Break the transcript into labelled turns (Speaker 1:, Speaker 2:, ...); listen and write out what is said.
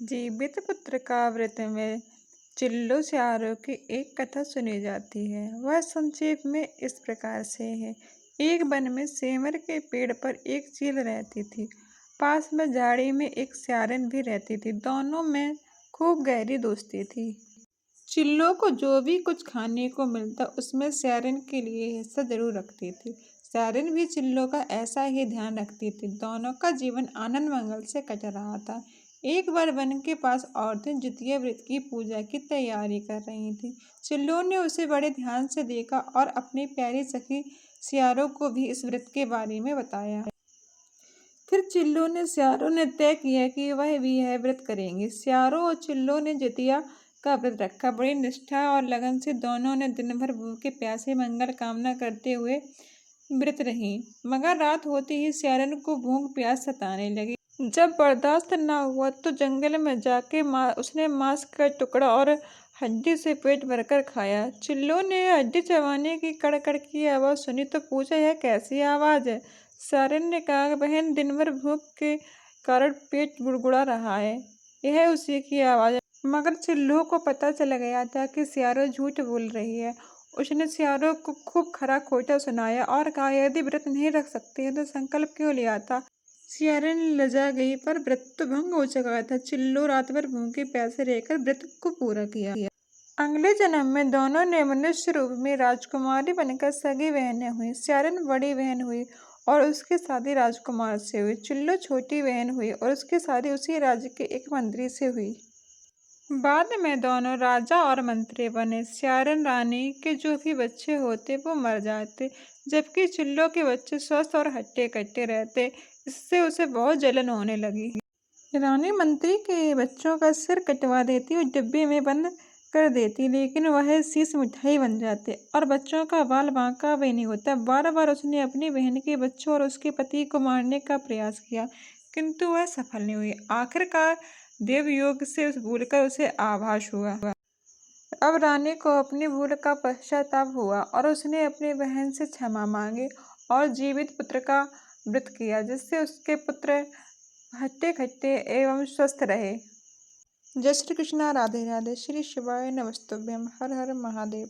Speaker 1: जीवित पुत्र का व्रत में चिल्लो स्यारों की एक कथा सुनी जाती है। वह संक्षेप में इस प्रकार से है। एक वन में सेमर के पेड़ पर एक चील रहती थी। पास में झाड़ी में एक स्यारन भी रहती थी। दोनों में खूब गहरी दोस्ती थी। चिल्लो को जो भी कुछ खाने को मिलता उसमें स्यारन के लिए हिस्सा जरूर रखती थी। स्यारन भी चिल्लो का ऐसा ही ध्यान रखती थी। दोनों का जीवन आनंद मंगल से कट रहा था। एक बार वन के पास औरतें जितिया व्रत की पूजा की तैयारी कर रही थी। चिल्लो ने उसे बड़े ध्यान से देखा और अपनी प्यारी सखी सियारों को भी इस व्रत के बारे में बताया। फिर चिल्लो ने सियारों ने तय किया कि वह भी यह व्रत करेंगे। सियारों और चिल्लो ने जितिया का व्रत रखा। बड़ी निष्ठा और लगन से दोनों ने दिन भर भूखे प्यासे मंगल कामना करते हुए व्रत रही। मगर रात होते ही सियारन को भूख प्यास सताने लगी। जब बर्दाश्त न हुआ तो जंगल में जाके उसने मांस का टुकड़ा और हड्डी से पेट भरकर खाया। चिल्लो ने हड्डी चबाने की कड़कड़ की आवाज़ सुनी तो पूछा, यह कैसी आवाज़ है? सियारन ने कहा, बहन, दिन भर भूख के कारण पेट गुड़गुड़ा रहा है, यह उसी की आवाज़ है। मगर चिल्लो को पता चल गया था कि सियारो झूठ बोल रही है। उसने सियारो को खूब खरा खोटा सुनाया और कहा, यदि व्रत नहीं रख सकते तो संकल्प क्यों लिया था? सियारन लजा गई, पर व्रत तो भंग हो चुका था। चिल्लो रात भर भूखे प्यासे रहकर व्रत को पूरा किया। अगले जन्म में दोनों ने मनुष्य रूप में राजकुमारी बनकर सगी बहनें हुई। सियारन बड़ी बहन हुई और उसकी शादी राजकुमार से हुई। चिल्लो छोटी बहन हुई और उसकी शादी उसी राज्य के एक मंत्री से हुई। बाद में दोनों राजा और मंत्री बने। सियारन रानी के जो भी बच्चे होते वो मर जाते, जबकि चिल्लो के बच्चे स्वस्थ और हट्टे कट्टे रहते। इससे उसे बहुत जलन होने लगी। रानी मंत्री के बच्चों का सिर कटवा देती और डिब्बे में बंद कर देती, लेकिन वह शीश मिठाई बन जाते और बच्चों का बाल बांका भी नहीं होता। बार बार उसने अपनी बहन के बच्चों और उसके पति को मारने का प्रयास किया, किंतु वह सफल नहीं हुई। आखिरकार देवयोग से भूलकर उसे आभास हुआ। अब रानी को अपनी भूल का पश्चाताप हुआ और उसने अपनी बहन से क्षमा मांगी और जीवित पुत्र का व्रत किया, जिससे उसके पुत्र हट्टे खट्टे एवं स्वस्थ रहे। जय श्री कृष्णा, राधे राधे, श्री शिवाय नमस्तुभ्यम, हर हर महादेव।